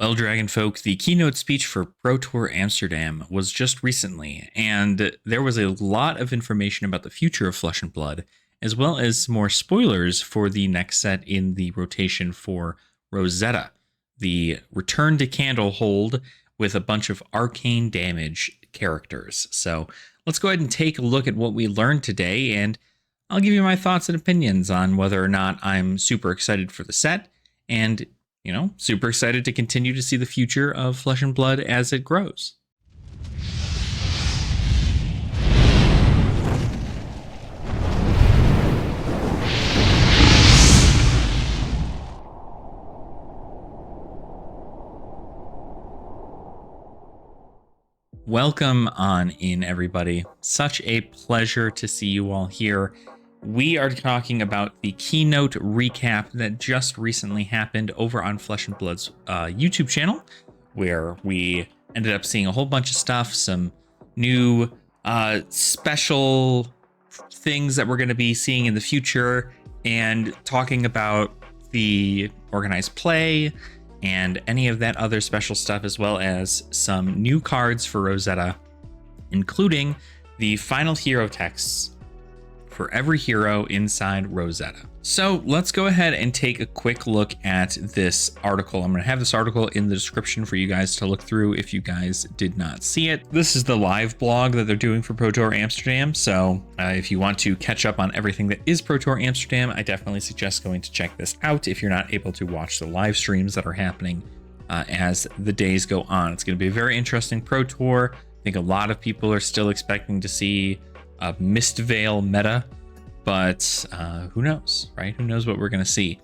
Well, Dragon Folk, the keynote speech for Pro Tour Amsterdam was just recently, and there was a lot of information about the future of Flesh and Blood, as well as more spoilers for the next set in the rotation for Rosetta, the Return to Candlehold with a bunch of arcane damage characters. So let's go ahead and take a look at what we learned today, and I'll give you my thoughts and opinions on whether or not I'm super excited for the set and super excited to continue to see the future of Flesh and Blood as it grows. Welcome on in, everybody. Such a pleasure to see you all here. We are talking about the keynote recap that just recently happened over on Flesh and Blood's YouTube channel, where we ended up seeing a whole bunch of stuff, some new special things that we're going to be seeing in the future, and talking about the organized play and any of that other special stuff, as well as some new cards for Rosetta, including the final hero texts for every hero inside Rosetta. So let's go ahead and take a quick look at this article. I'm going to have this article in the description for you guys to look through if you guys did not see it. This is the live blog that they're doing for Pro Tour Amsterdam. So if you want to catch up on everything that is Pro Tour Amsterdam, I definitely suggest going to check this out if you're not able to watch the live streams that are happening as the days go on. It's going to be a very interesting Pro Tour. I think a lot of people are still expecting to see a Mistveil meta, but who knows, right? Who knows what we're going to see?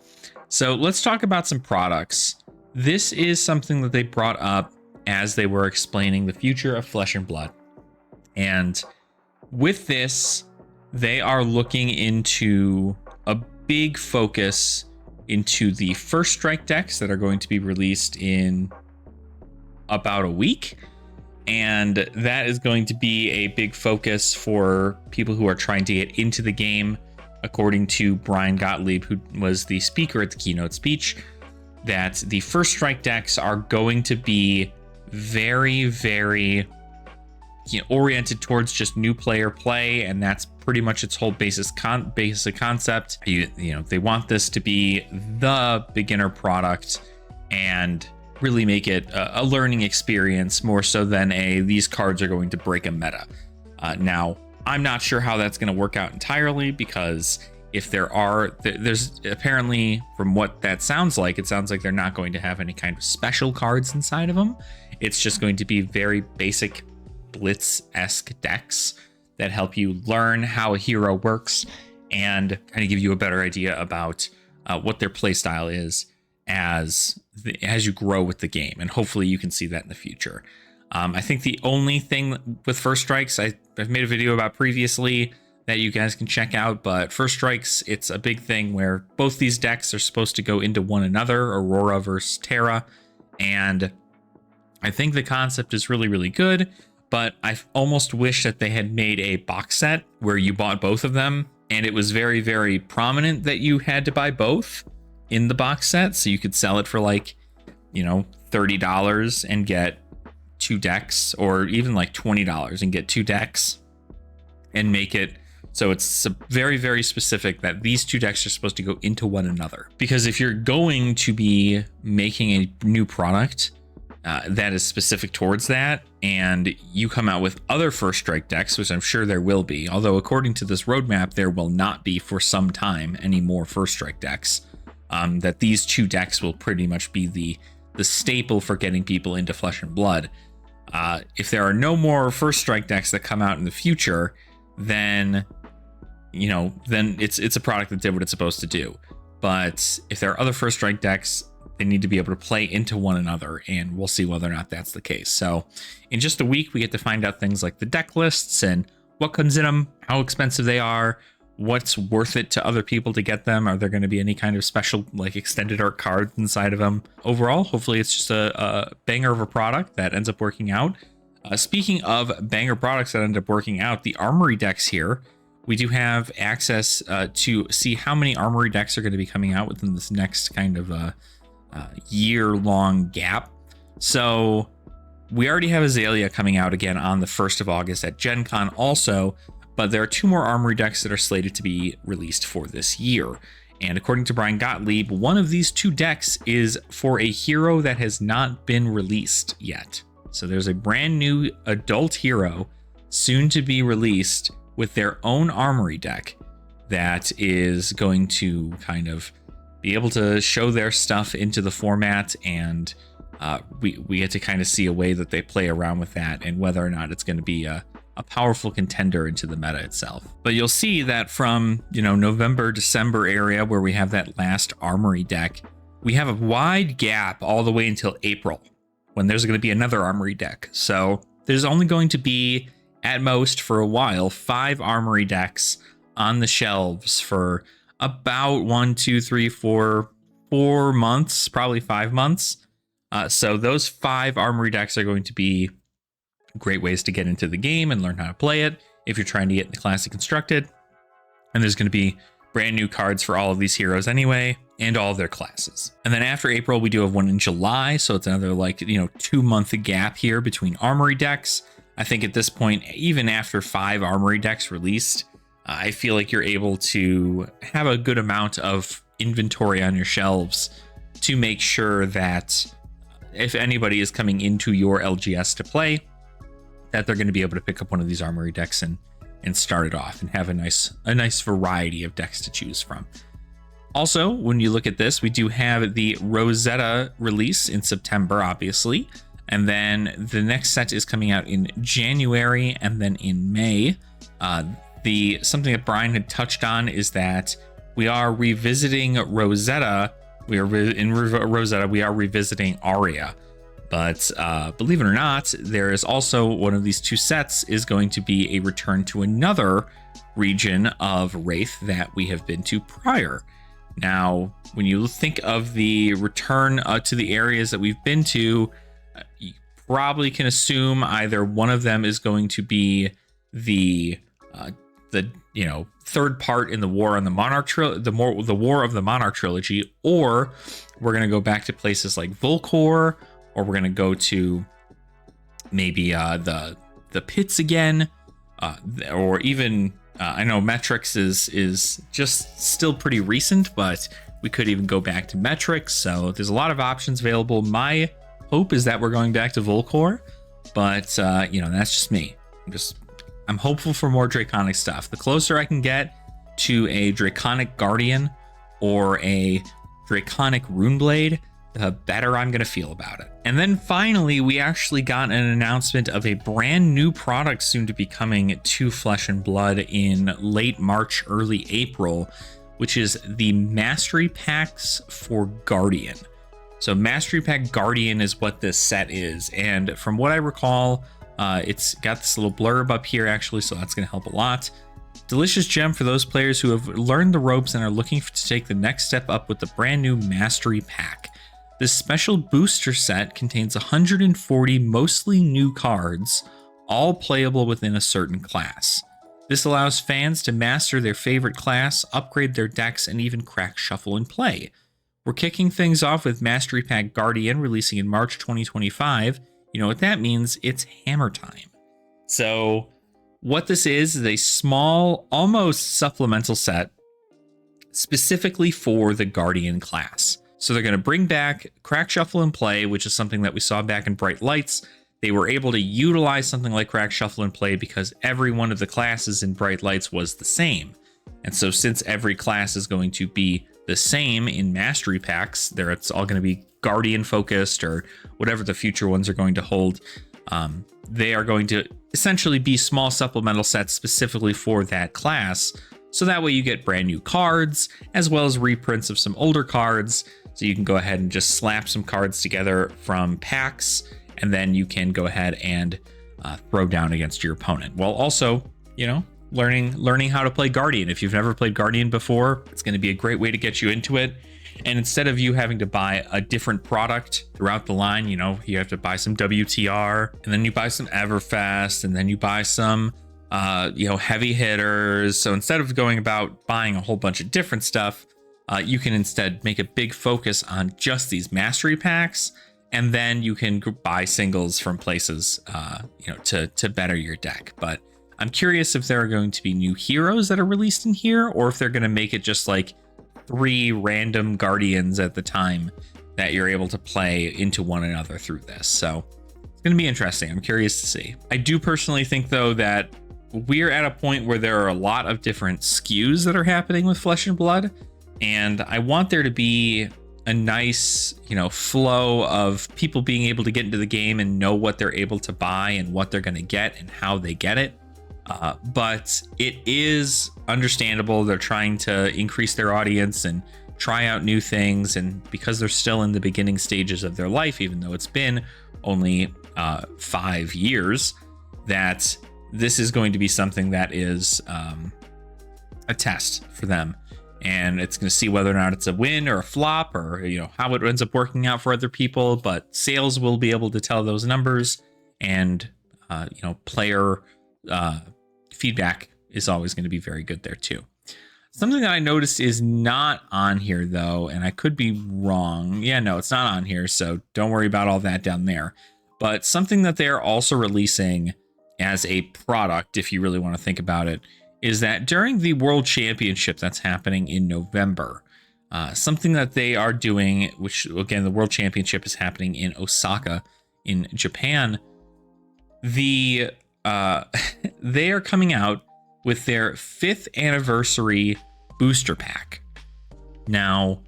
So let's talk about some products. This is something that they brought up as they were explaining the future of Flesh and Blood. And with this, they are looking into a big focus into the first strike decks that are going to be released in about a week. And that is going to be a big focus for people who are trying to get into the game, according to Brian Gottlieb, who was the speaker at the keynote speech, that the first strike decks are going to be very, very oriented towards just new player play, and that's pretty much its whole basic concept. They want this to be the beginner product and really make it a learning experience more so than these cards are going to break a meta. Now, I'm not sure how that's going to work out entirely, because if there's apparently, from what that sounds like, it sounds like they're not going to have any kind of special cards inside of them. It's just going to be very basic Blitz-esque decks that help you learn how a hero works and kind of give you a better idea about what their playstyle is as you grow with the game, and hopefully you can see that in the future. I think the only thing with first strikes, I've made a video about previously that you guys can check out, but first strikes, it's a big thing where both these decks are supposed to go into one another, Aurora versus Terra, and I think the concept is really, really good, but I almost wish that they had made a box set where you bought both of them, and it was very, very prominent that you had to buy both in the box set, so you could sell it for like, $30 and get 2 decks, or even like $20 and get 2 decks, and make it so it's very, very specific that these 2 decks are supposed to go into one another. Because if you're going to be making a new product that is specific towards that, and you come out with other first strike decks, which I'm sure there will be, although according to this roadmap, there will not be for some time any more first strike decks. That these 2 decks will pretty much be the staple for getting people into Flesh and Blood. If there are no more first strike decks that come out in the future, then it's a product that did what it's supposed to do. But if there are other first strike decks, they need to be able to play into one another, and we'll see whether or not that's the case. So in just a week, we get to find out things like the deck lists and what comes in them, how expensive they are, what's worth it to other people to get them. Are there going to be any kind of special like extended art cards inside of them? Overall, hopefully it's just a banger of a product that ends up working out. Speaking of banger products that end up working out, the Armory decks here, we do have access to see how many Armory decks are going to be coming out within this next kind of year-long gap. So we already have Azalea coming out again on the 1st of August at Gen Con also, but there are 2 more Armory decks that are slated to be released for this year. And according to Brian Gottlieb, one of these 2 decks is for a hero that has not been released yet. So there's a brand new adult hero soon to be released with their own Armory deck that is going to kind of be able to show their stuff into the format, and we get to kind of see a way that they play around with that and whether or not it's going to be a powerful contender into the meta itself. But you'll see that from, November, December area where we have that last Armory deck, we have a wide gap all the way until April when there's going to be another Armory deck. So there's only going to be, at most for a while, 5 Armory decks on the shelves for about 4 months, probably 5 months. So those 5 Armory decks are going to be great ways to get into the game and learn how to play it if you're trying to get into Classic Constructed. And there's going to be brand new cards for all of these heroes anyway, and all of their classes. And then after April, we do have one in July. So it's another 2-month gap here between Armory decks. I think at this point, even after 5 Armory decks released, I feel like you're able to have a good amount of inventory on your shelves to make sure that if anybody is coming into your LGS to play, that they're going to be able to pick up one of these Armory decks and start it off and have a nice variety of decks to choose from. Also, when you look at this, we do have the Rosetta release in September, obviously. And then the next set is coming out in January and then in May. Something that Brian had touched on is that we are revisiting Rosetta. Rosetta, we are revisiting Aria. But believe it or not, there is also one of these 2 sets is going to be a return to another region of Wraith that we have been to prior. Now, when you think of the return to the areas that we've been to, you probably can assume either one of them is going to be the third part in the War on the Monarch the War of the Monarch trilogy, or we're going to go back to places like Volcor, or we're going to go to maybe the pits again, or even I know Metrix is just still pretty recent, but we could even go back to Metrix. So there's a lot of options available. My hope is that we're going back to Volcor, but that's just me. I'm hopeful for more Draconic stuff. The closer I can get to a Draconic Guardian or a Draconic Runeblade, the better I'm going to feel about it. And then finally, we actually got an announcement of a brand new product soon to be coming to Flesh and Blood in late March, early April, which is the Mastery Packs for Guardian. So Mastery Pack Guardian is what this set is. And from what I recall, it's got this little blurb up here actually, so that's going to help a lot. Delicious gem for those players who have learned the ropes and are looking to take the next step up with the brand new Mastery Pack. This special booster set contains 140 mostly new cards, all playable within a certain class. This allows fans to master their favorite class, upgrade their decks, and even crack Shuffle and Play. We're kicking things off with Mastery Pack Guardian releasing in March 2025. You know what that means? It's hammer time. So what this is a small, almost supplemental set specifically for the Guardian class. So they're going to bring back Crack Shuffle and Play, which is something that we saw back in Bright Lights. They were able to utilize something like Crack Shuffle and Play because every one of the classes in Bright Lights was the same. And so since every class is going to be the same in Mastery Packs, it's all going to be Guardian focused or whatever the future ones are going to hold. They are going to essentially be small supplemental sets specifically for that class. So that way you get brand new cards as well as reprints of some older cards. So you can go ahead and just slap some cards together from packs, and then you can go ahead and throw down against your opponent. While also, learning how to play Guardian. If you've never played Guardian before, it's going to be a great way to get you into it. And instead of you having to buy a different product throughout the line, you have to buy some WTR, and then you buy some Everfest, and then you buy some heavy hitters. So instead of going about buying a whole bunch of different stuff, you can instead make a big focus on just these Mastery Packs and then you can buy singles from places, to better your deck. But I'm curious if there are going to be new heroes that are released in here, or if they're going to make it just like 3 random guardians at the time that you're able to play into one another through this. So it's going to be interesting. I'm curious to see. I do personally think, though, that we're at a point where there are a lot of different SKUs that are happening with Flesh and Blood, and I want there to be a nice, flow of people being able to get into the game and know what they're able to buy and what they're going to get and how they get it. But it is understandable. They're trying to increase their audience and try out new things. And because they're still in the beginning stages of their life, even though it's been only 5 years, that this is going to be something that is a test for them. And it's going to see whether or not it's a win or a flop, or, how it ends up working out for other people. But sales will be able to tell those numbers, and, player feedback is always going to be very good there too. Something that I noticed is not on here, though, and I could be wrong. Yeah, no, it's not on here, so don't worry about all that down there. But something that they're also releasing as a product, if you really want to think about it, is that during the World Championship that's happening in November, something that they are doing, which, again, the World Championship is happening in Osaka in Japan, they are coming out with their 5th anniversary booster pack. Now,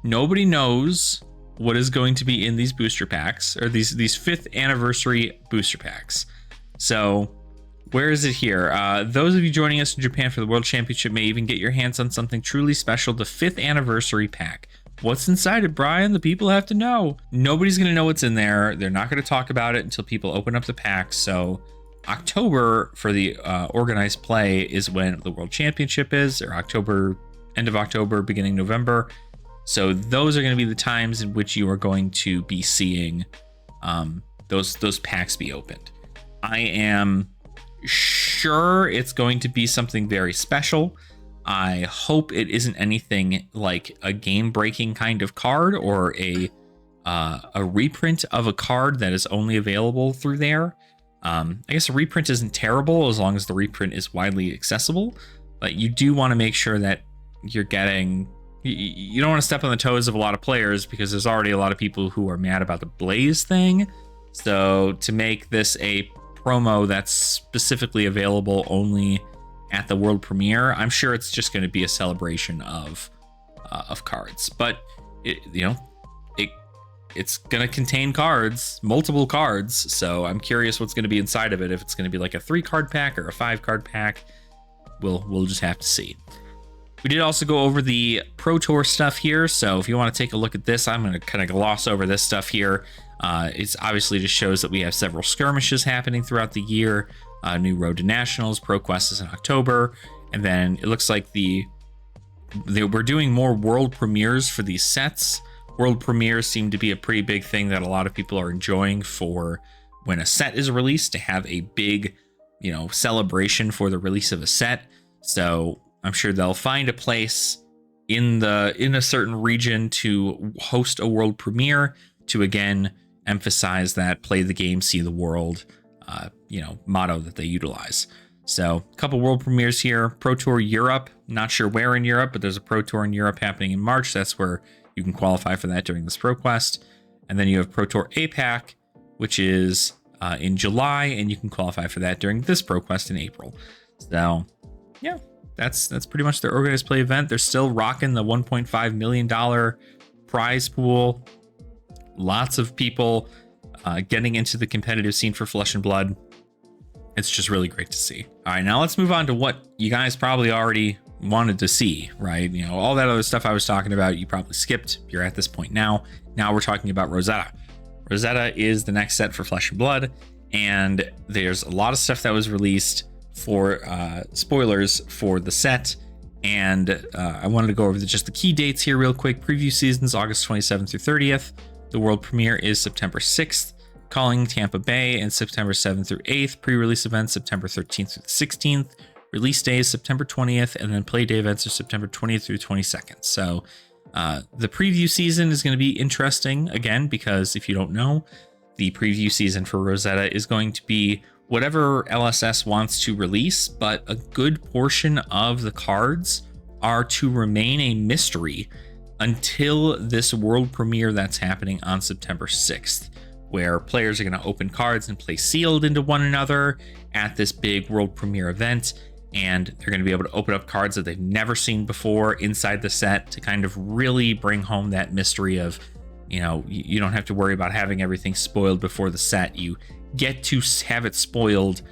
nobody knows what is going to be in these booster packs, or these 5th anniversary booster packs. So where is it here? Those of you joining us in Japan for the World Championship may even get your hands on something truly special, the 5th anniversary pack. What's inside it, Brian? The people have to know. Nobody's going to know what's in there. They're not going to talk about it until people open up the pack. So October for the organized play is when the World Championship is, or October, end of October, beginning November. So those are going to be the times in which you are going to be seeing those packs be opened. I am sure it's going to be something very special. I hope it isn't anything like a game-breaking kind of card, or a reprint of a card that is only available through there. I guess a reprint isn't terrible as long as the reprint is widely accessible, but you do want to make sure that you're getting... You don't want to step on the toes of a lot of players, because there's already a lot of people who are mad about the Blaze thing. So to make this a promo that's specifically available only at the world premiere, I'm sure it's just going to be a celebration of cards. But it's going to contain cards, multiple cards. So I'm curious what's going to be inside of it. If it's going to be like a 3-card pack or a 5-card pack, we'll just have to see. We did also go over the Pro Tour stuff here. So if you want to take a look at this, I'm going to kind of gloss over this stuff here. It's obviously just shows that we have several skirmishes happening throughout the year. New Road to Nationals, ProQuest is in October. And then it looks like we're doing more world premieres for these sets. World premieres seem to be a pretty big thing that a lot of people are enjoying for when a set is released, to have a big, celebration for the release of a set. So I'm sure they'll find a place in a certain region to host a world premiere, to again emphasize that play the game, see the world, motto that they utilize. So a couple world premieres here. Pro Tour Europe, not sure where in Europe, but there's a Pro Tour in Europe happening in March. That's where you can qualify for that during this ProQuest. And then you have Pro Tour APAC, which is in July, and you can qualify for that during this ProQuest in April. So yeah, that's pretty much their organized play event. They're still rocking the $1.5 million prize pool. Lots of people getting into the competitive scene for Flesh and Blood. It's just really great to see. All right, now let's move on to what you guys probably already wanted to see, right? All that other stuff I was talking about, you probably skipped. You're at this point now. Now we're talking about Rosetta. Rosetta is the next set for Flesh and Blood, and there's a lot of stuff that was released for spoilers for the set. And I wanted to go over just the key dates here real quick. Preview seasons, August 27th through 30th. The world premiere is September 6th. Calling Tampa Bay, and September 7th through 8th. Pre-release events September 13th through the 16th. Release day is September 20th, and then play day events are September 20th through 22nd. So The preview season is going to be interesting again, because if you don't know, the preview season for Rosetta is going to be whatever LSS wants to release, but a good portion of the cards are to remain a mystery until this world premiere that's happening on September 6th, where players are going to open cards and play sealed into one another at this big world premiere event. And they're going to be able to open up cards that they've never seen before inside the set to kind of really bring home that mystery of, you know, you don't have to worry about having everything spoiled before the set. You get to have it spoiled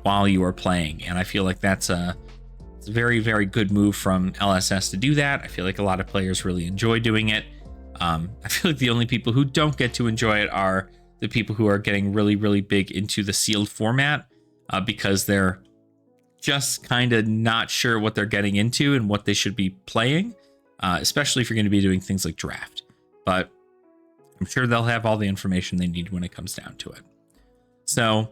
while you are playing. And I feel like it's a very, very good move from LSS to do that. I feel like a lot of players really enjoy doing it. I feel like the only people who don't get to enjoy it are the people who are getting really, really big into the sealed format, because they're just kind of not sure what they're getting into and what they should be playing, especially if you're going to be doing things like draft. But I'm sure they'll have all the information they need when it comes down to it. So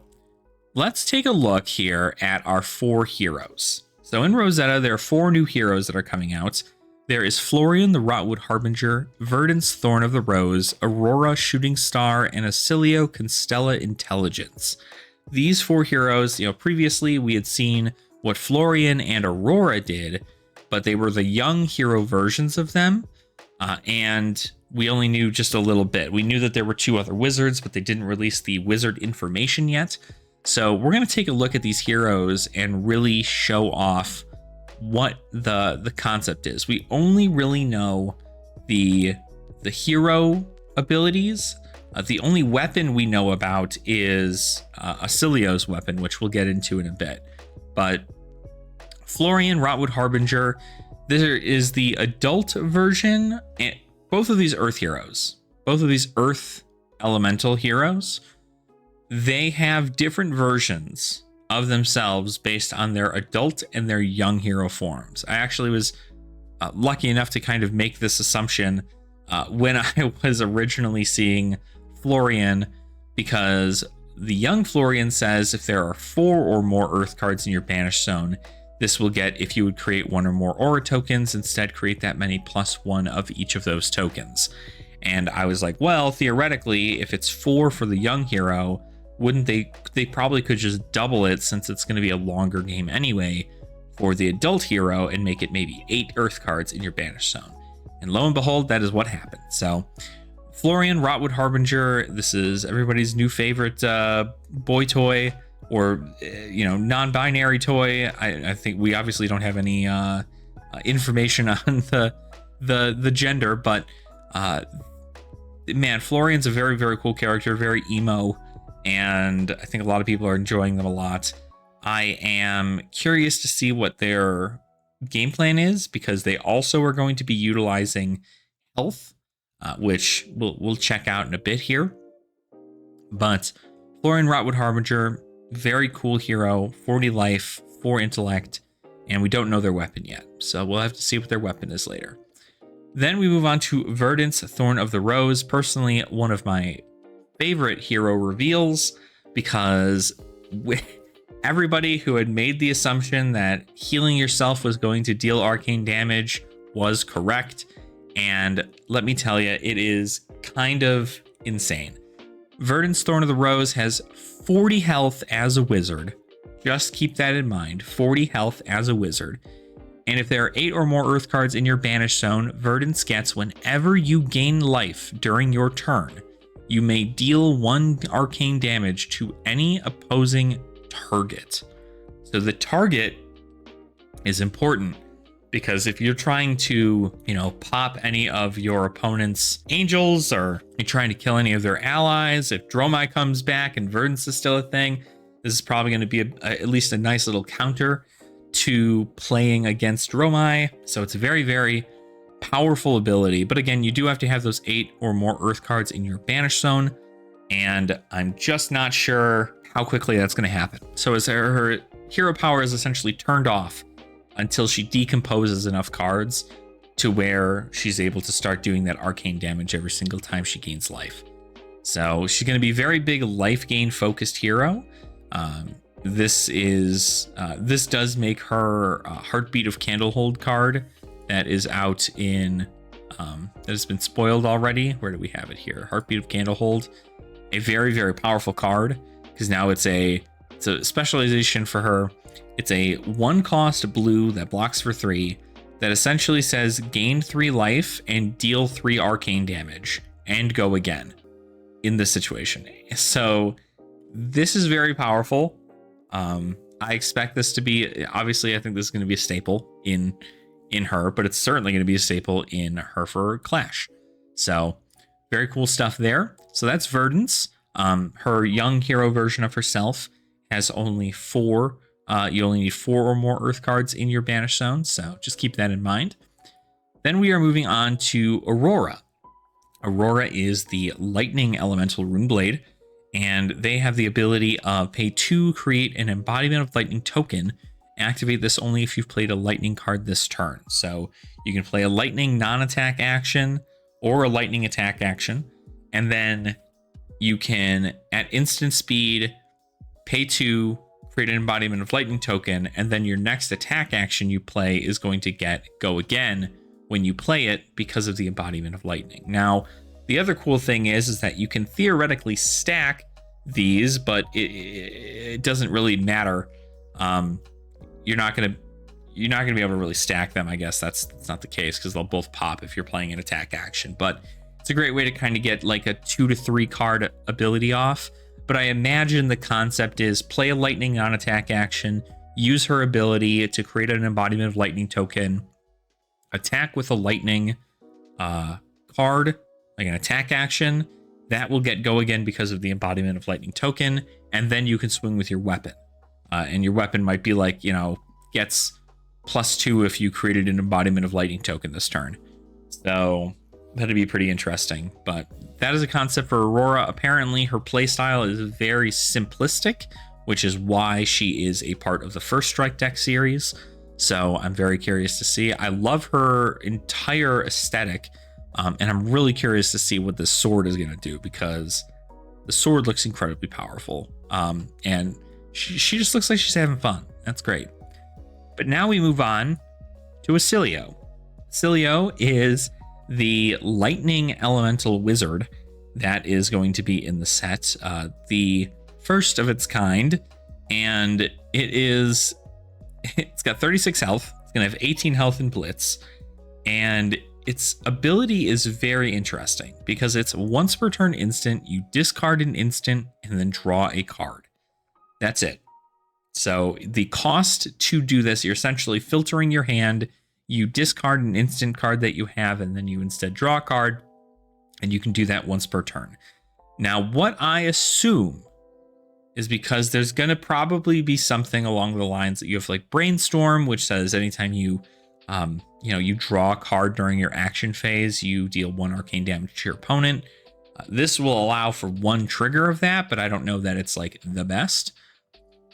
let's take a look here at our 4 heroes. So in Rosetta, there are 4 new heroes that are coming out. There is Florian the Rotwood Harbinger, Verdant's Thorn of the Rose, Aurora Shooting Star, and Acilio Constella Intelligence. These 4 heroes, previously we had seen what Florian and Aurora did, but they were the young hero versions of them, and we only knew just a little bit. We knew that there were 2 other wizards, but they didn't release the wizard information yet. So we're going to take a look at these heroes and really show off what the concept is. We only really know the hero abilities. The only weapon we know about is Acilio's weapon, which we'll get into in a bit. But Florian Rotwood Harbinger, there is the adult version, and both of these Earth heroes, both of these Earth elemental heroes, they have different versions of themselves based on their adult and their young hero forms. I actually was lucky enough to kind of make this assumption when I was originally seeing Florian, because the young Florian says if there are 4 or more Earth cards in your banished zone, this will get, if you would create 1 or more aura tokens, instead create that many +1 of each of those tokens. And I was like, well, theoretically, if it's 4 for the young hero, wouldn't they probably could just double it, since it's going to be a longer game anyway, for the adult hero and make it maybe 8 Earth cards in your banished zone. And lo and behold, that is what happened. So Florian Rotwood Harbinger, this is everybody's new favorite boy toy, or non-binary toy. I think we obviously don't have any information on the gender, but man, Florian's a very, very cool character, very emo, and I think a lot of people are enjoying them a lot. I am curious to see what their game plan is, because they also are going to be utilizing health, which we'll check out in a bit here. But Florian Rotwood Harbinger, very cool hero, 40 life, 4 intellect, and we don't know their weapon yet, so we'll have to see what their weapon is later. Then we move on to Verdant's Thorn of the Rose, personally one of my favorite hero reveals, because everybody who had made the assumption that healing yourself was going to deal arcane damage was correct. And let me tell you, it is kind of insane. Verdant's Thorn of the Rose has 40 health as a wizard. Just keep that in mind, 40 health as a wizard. And if there are 8 or more Earth cards in your banished zone, Verdant's gets, whenever you gain life during your turn, you may deal 1 arcane damage to any opposing target. So the target is important, because if you're trying to, pop any of your opponent's angels, or you're trying to kill any of their allies, if Dromai comes back and Verdant's is still a thing, this is probably going to be at least a nice little counter to playing against Dromai. So it's a very, very powerful ability. But again, you do have to have those 8 or more Earth cards in your banished zone, and I'm just not sure how quickly that's going to happen. So as her hero power is essentially turned off until she decomposes enough cards to where she's able to start doing that arcane damage every single time she gains life. So she's going to be very big life gain focused hero. This does make her Heartbeat of Candlehold card that is out in that has been spoiled already. Where do we have it here? Heartbeat of Candlehold, a very, very powerful card, because now it's a specialization for her. It's a 1-cost blue that blocks for 3 that essentially says gain 3 life and deal 3 arcane damage and go again in this situation. So this is very powerful. I expect this to be, obviously I think this is going to be a staple in her, but it's certainly going to be a staple in her for Clash. So very cool stuff there. So that's Verdance. Her young hero version of herself has only 4. You only need 4 or more Earth cards in your banish zone, so just keep that in mind. Then we are moving on to Aurora. Aurora is the Lightning Elemental Runeblade, and they have the ability of pay 2, create an Embodiment of Lightning token. Activate this only if you've played a Lightning card this turn. So you can play a Lightning non-attack action or a Lightning attack action, and then you can, at instant speed, pay 2, create an Embodiment of Lightning token, and then your next attack action you play is going to go again when you play it because of the Embodiment of Lightning. Now, the other cool thing is that you can theoretically stack these, but it doesn't really matter. You're not gonna be able to really stack them. I guess that's not the case because they'll both pop if you're playing an attack action. But it's a great way to kind of get like a 2 to 3 card ability off. But I imagine the concept is play a Lightning non-attack action, use her ability to create an Embodiment of Lightning token, attack with a Lightning card, like an attack action, that will go again because of the Embodiment of Lightning token, and then you can swing with your weapon. And your weapon might be like, gets +2 if you created an Embodiment of Lightning token this turn. So that'd be pretty interesting, but that is a concept for Aurora. Apparently her playstyle is very simplistic, which is why she is a part of the First Strike deck series. So I'm very curious to see. I love her entire aesthetic, and I'm really curious to see what this sword is going to do, because the sword looks incredibly powerful, and she just looks like she's having fun. That's great. But now we move on to Acilio. Acilio is the Lightning Elemental Wizard that is going to be in the set, the first of its kind, and it's got 36 health. It's gonna have 18 health in Blitz, and its ability is very interesting because it's once per turn instant. You discard an instant and then draw a card. That's it. So the cost to do this, you're essentially filtering your hand. You discard an instant card that you have, and then you instead draw a card, and you can do that once per turn. Now, what I assume is because there's going to probably be something along the lines that you have like Brainstorm, which says anytime you draw a card during your action phase, you deal 1 arcane damage to your opponent. This will allow for 1 trigger of that, but I don't know that it's like the best.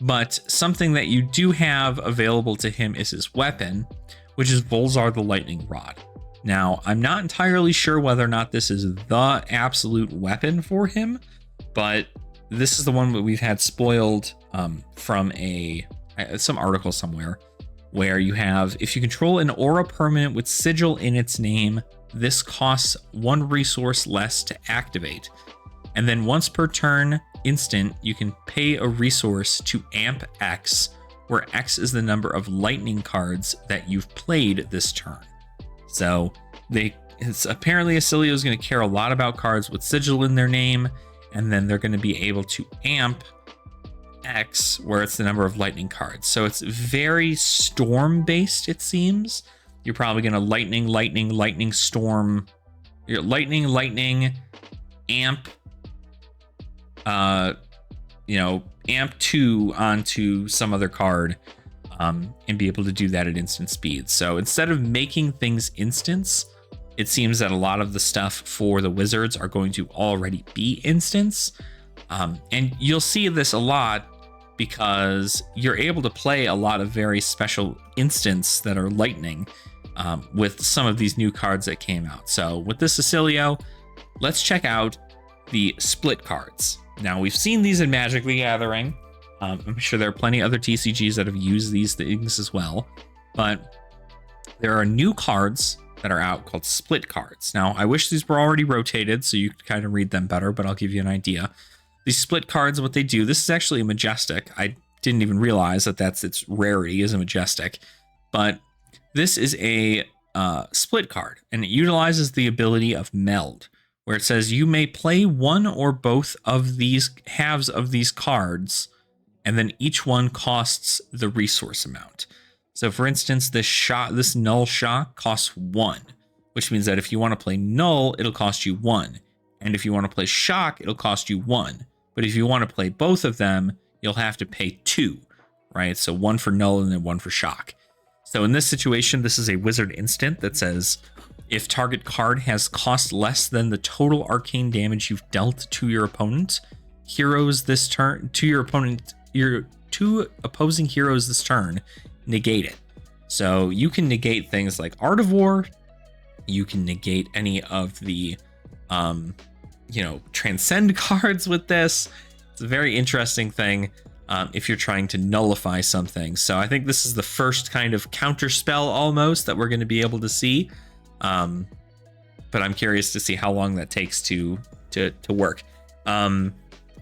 But something that you do have available to him is his weapon, which is Volzar the Lightning Rod. Now, I'm not entirely sure whether or not this is the absolute weapon for him, but this is the one that we've had spoiled from some article somewhere, where you have, if you control an aura permanent with sigil in its name, this costs 1 resource less to activate. And then once per turn instant, you can pay a resource to amp X, where X is the number of lightning cards that you've played this turn. So apparently Acilio is going to care a lot about cards with sigil in their name, and then they're going to be able to amp X, where it's the number of lightning cards. So it's very storm based, it seems. You're probably going to lightning, storm, your lightning, amp, amp 2 onto some other card, and be able to do that at instant speed. So instead of making things instants, it seems that a lot of the stuff for the wizards are going to already be instants. And you'll see this a lot because you're able to play a lot of very special instants that are lightning with some of these new cards that came out. So with this Acilio, let's check out the split cards. Now, we've seen these in Magic the Gathering. I'm sure there are plenty of other TCGs that have used these things as well, but there are new cards that are out called split cards. Now, I wish these were already rotated so you could kind of read them better, but I'll give you an idea. These split cards, what they do, this is actually a majestic. I didn't even realize that that's its rarity is a majestic, but this is a split card, and it utilizes the ability of meld, where it says you may play one or both of these halves of these cards, and then each one costs the resource amount. So for instance, this null shock costs 1, which means that if you want to play null, it'll cost you 1. And if you want to play shock, it'll cost you 1. But if you want to play both of them, you'll have to pay 2, right? So 1 for null and then 1 for shock. So in this situation, this is a wizard instant that says, if target card has cost less than the total arcane damage you've dealt to your opponent, heroes this turn, to your opponent, your 2 opposing heroes this turn, negate it. So you can negate things like Art of War. You can negate any of the, transcend cards with this. It's a very interesting thing if you're trying to nullify something. So I think this is the first kind of counter spell almost that we're going to be able to see. But I'm curious to see how long that takes to work.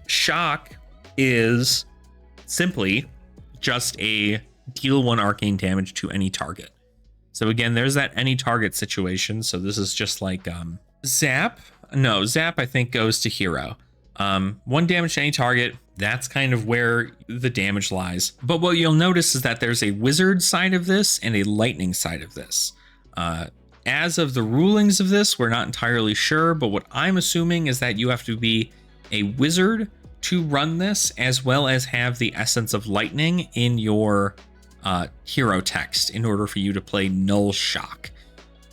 Shock is simply just a deal 1 arcane damage to any target. So again, there's that any target situation. So this is just like Zap. No, Zap I think goes to hero. 1 damage to any target. That's kind of where the damage lies. But what you'll notice is that there's a wizard side of this and a lightning side of this. As of the rulings of this, we're not entirely sure, but what I'm assuming is that you have to be a wizard to run this, as well as have the essence of lightning in your hero text in order for you to play null shock.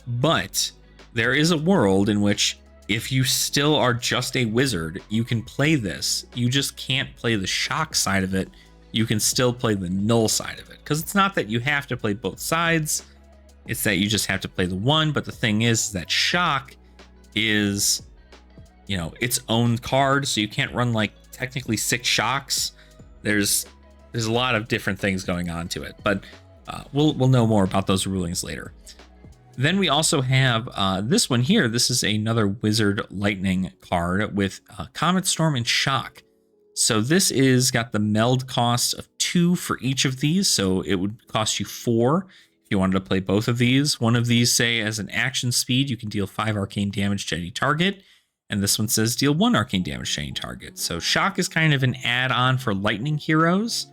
But there is a world in which if you still are just a wizard, you can play this. You just can't play the shock side of it. You can still play the null side of it, because it's not that you have to play both sides. It's that you just have to play the one. But the thing is that shock is, its own card. So you can't run like technically 6 shocks. There's a lot of different things going on to it, but we'll know more about those rulings later. Then we also have this one here. This is another wizard lightning card with Comet Storm and Shock. So this is got the meld cost of 2 for each of these. So it would cost you 4 if you wanted to play both of these. One of these, say, as an action speed, you can deal 5 arcane damage to any target. And this one says deal 1 arcane damage to any target. So Shock is kind of an add-on for lightning heroes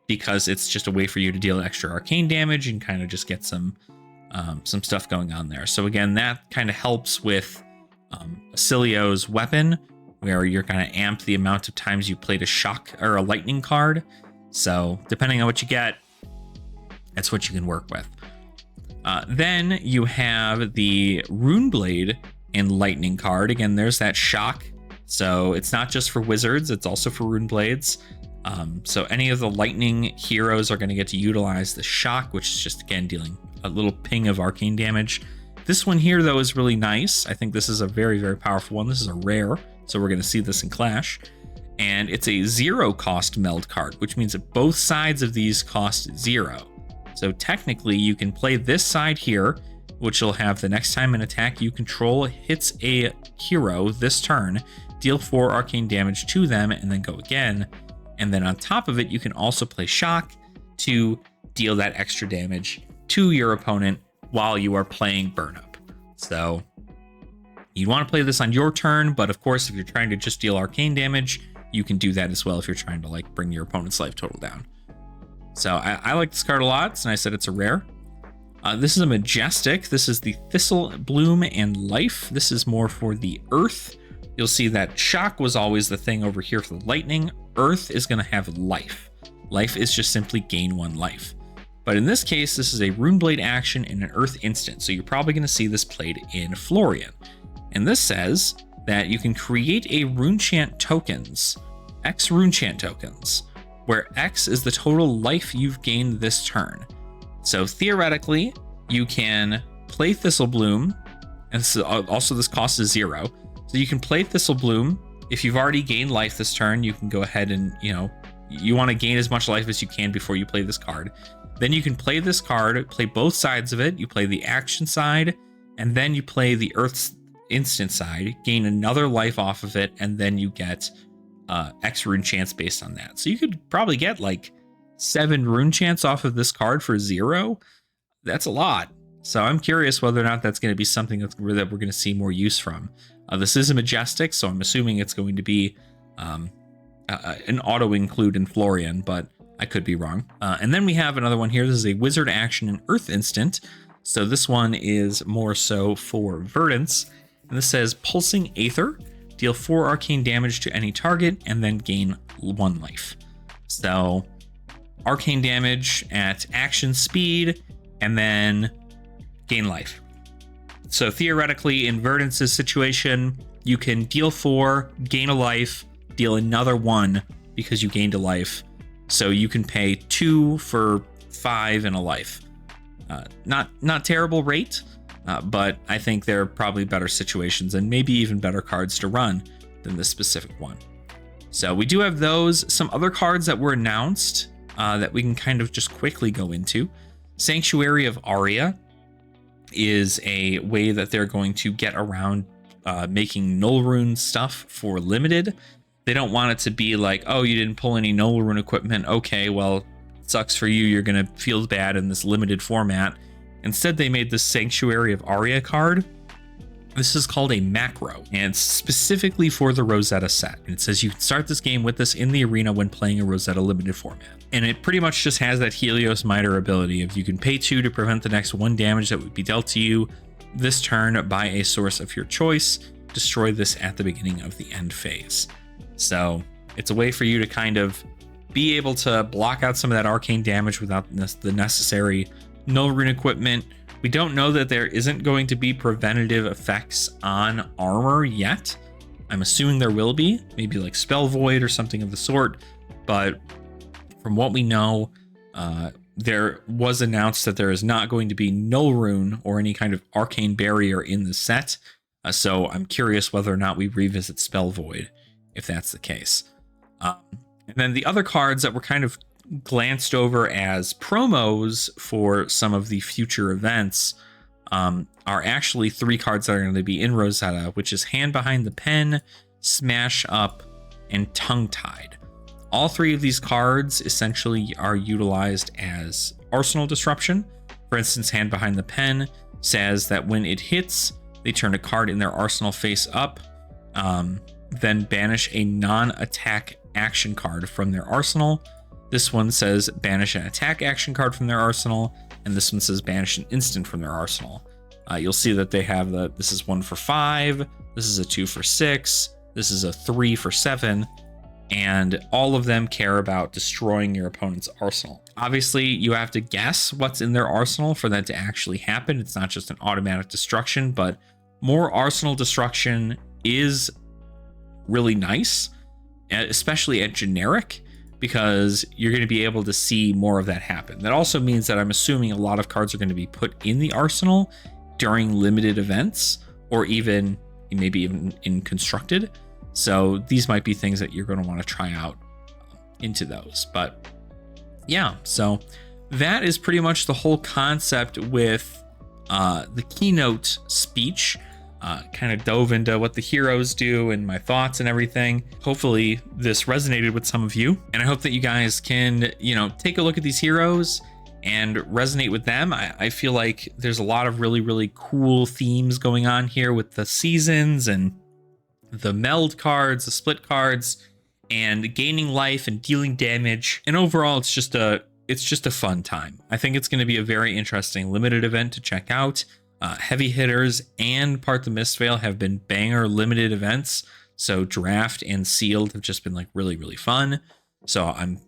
because it's just a way for you to deal extra arcane damage and kind of just get some stuff going on there. So again, that kind of helps with Acilio's weapon, where you're kind of amped the amount of times you played a shock or a lightning card. So depending on what you get, that's what you can work with. Then you have the Runeblade and lightning card. Again, there's that shock. So it's not just for wizards, it's also for Runeblades. So any of the lightning heroes are going to get to utilize the shock, which is just, again, dealing a little ping of arcane damage. This one here, though, is really nice. I think this is a very, very powerful one. This is a rare, so we're going to see this in Clash. And it's a 0 cost meld card, which means that both sides of these cost 0. So technically, you can play this side here, which will have the next time an attack you control hits a hero this turn, deal 4 arcane damage to them, and then go again. And then on top of it, you can also play Shock to deal that extra damage to your opponent while you are playing Burn Up. So you want to play this on your turn, but of course, if you're trying to just deal arcane damage, you can do that as well if you're trying to like bring your opponent's life total down. So I like this card a lot, and I said it's a rare. This is a majestic. This is the Thistle Bloom and Life. This is more for the Earth. You'll see that Shock was always the thing over here for the lightning. Earth is going to have life. Life is just simply gain 1 life. But in this case, this is a Runeblade action and an Earth instant. So you're probably going to see this played in Florian. And this says that you can create a Runechant tokens, X Runechant tokens, where X is the total life you've gained this turn. So theoretically, you can play Thistlebloom, and this cost is 0. So you can play Thistlebloom. If you've already gained life this turn, you can go ahead and, you want to gain as much life as you can before you play this card. Then you can play this card, play both sides of it. You play the action side, and then you play the Earth's instant side, gain another life off of it, and then you get X rune chance based on that. So you could probably get like 7 rune chance off of this card for 0. That's a lot. So I'm curious whether or not that's going to be something that we're going to see more use from. This is a Majestic, so I'm assuming it's going to be an auto include in Florian, but I could be wrong. And then we have another one here. This is a Wizard action and Earth instant. So this one is more so for Verdance. And this says Pulsing Aether. Deal 4 arcane damage to any target and then gain 1 life. So arcane damage at action speed and then gain life. So theoretically, in Verdance's situation, you can deal 4, gain a life, deal another 1 because you gained a life. So you can pay 2 for 5 and a life. Not terrible rate, but I think there are probably better situations and maybe even better cards to run than this specific one. So we do have those. Some other cards that were announced that we can kind of just quickly go into. Sanctuary of Aria is a way that they're going to get around making null rune stuff for limited. They don't want it to be like, oh, you didn't pull any null rune equipment. Okay, well, sucks for you. You're going to feel bad in this limited format. Instead, they made the Sanctuary of Aria card. This is called a macro, and it's specifically for the Rosetta set. And it says you can start this game with this in the arena when playing a Rosetta limited format. And it pretty much just has that Helios Miter ability of you can pay 2 to prevent the next 1 damage that would be dealt to you this turn by a source of your choice. Destroy this at the beginning of the end phase. So it's a way for you to kind of be able to block out some of that arcane damage without the necessary null rune equipment. We don't know that there isn't going to be preventative effects on armor yet. I'm assuming there will be, maybe like Spell Void or something of the sort. But from what we know, there was announced that there is not going to be null rune or any kind of arcane barrier in the set. So I'm curious whether or not we revisit Spell Void, if that's the case. And then the other cards that were kind of glanced over as promos for some of the future events are actually 3 cards that are going to be in Rosetta, which is Hand Behind the Pen, Smash Up, and Tongue Tied. All 3 of these cards essentially are utilized as arsenal disruption. For instance, Hand Behind the Pen says that when it hits, they turn a card in their arsenal face up, then banish a non-attack action card from their arsenal. This one says banish an attack action card from their arsenal, and this one says banish an instant from their arsenal. You'll see that they have this is 1 for 5, this is a 2 for 6, this is a 3 for 7, and all of them care about destroying your opponent's arsenal. Obviously, you have to guess what's in their arsenal for that to actually happen. It's not just an automatic destruction, but more arsenal destruction is really nice, especially at generic, because you're going to be able to see more of that happen. That also means that I'm assuming a lot of cards are going to be put in the arsenal during limited events, or even maybe even in constructed. So these might be things that you're going to want to try out into those. But yeah, so that is pretty much the whole concept with the keynote speech. Kind of dove into what the heroes do and my thoughts and everything. Hopefully this resonated with some of you, and I hope that you guys can, take a look at these heroes and resonate with them. I feel like there's a lot of really, really cool themes going on here with the seasons and the meld cards, the split cards, and gaining life and dealing damage. And overall, it's just a fun time. I think it's going to be a very interesting limited event to check out. Heavy Hitters and Part the Mistveil have been banger limited events. So Draft and Sealed have just been like really, really fun. So I'm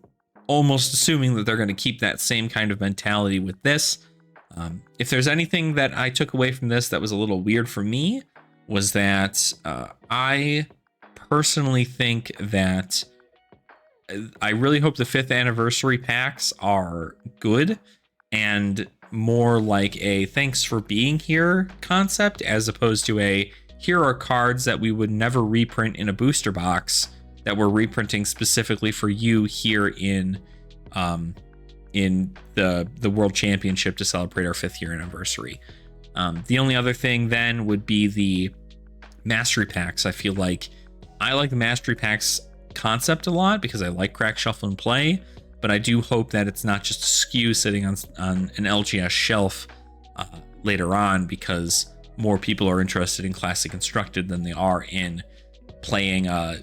almost assuming that they're going to keep that same kind of mentality with this. If there's anything that I took away from this that was a little weird for me, was that I personally think that I really hope the 5th anniversary packs are good and more like a thanks for being here concept, as opposed to a here are cards that we would never reprint in a booster box that we're reprinting specifically for you here in in the World Championship to celebrate our 5th year anniversary. The only other thing then would be the Mastery Packs. I feel like I like the Mastery Packs concept a lot because I like Crack, Shuffle, and Play, but I do hope that it's not just a SKU sitting on an LGS shelf later on, because more people are interested in Classic Constructed than they are in playing a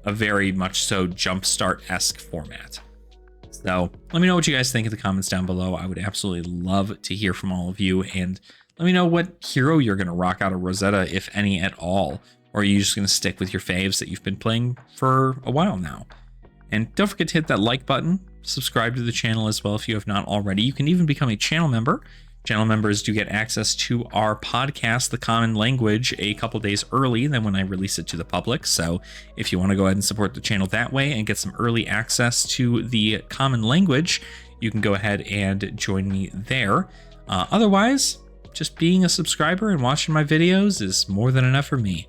very much so Jumpstart-esque format. So let me know what you guys think in the comments down below. I would absolutely love to hear from all of you, and let me know what hero you're going to rock out of Rosetta, if any at all, or are you just going to stick with your faves that you've been playing for a while now. And don't forget to hit that like button, subscribe to the channel as well if you have not already. You can even become a channel member. Channel members do get access to our podcast, The Common Language, a couple days early than when I release it to the public. So if you want to go ahead and support the channel that way and get some early access to The Common Language, you can go ahead and join me there. Otherwise, just being a subscriber and watching my videos is more than enough for me.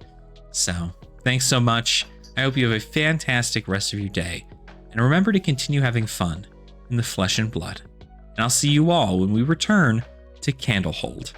So thanks so much. I hope you have a fantastic rest of your day. And remember to continue having fun in the flesh and blood. And I'll see you all when we return to Candlehold.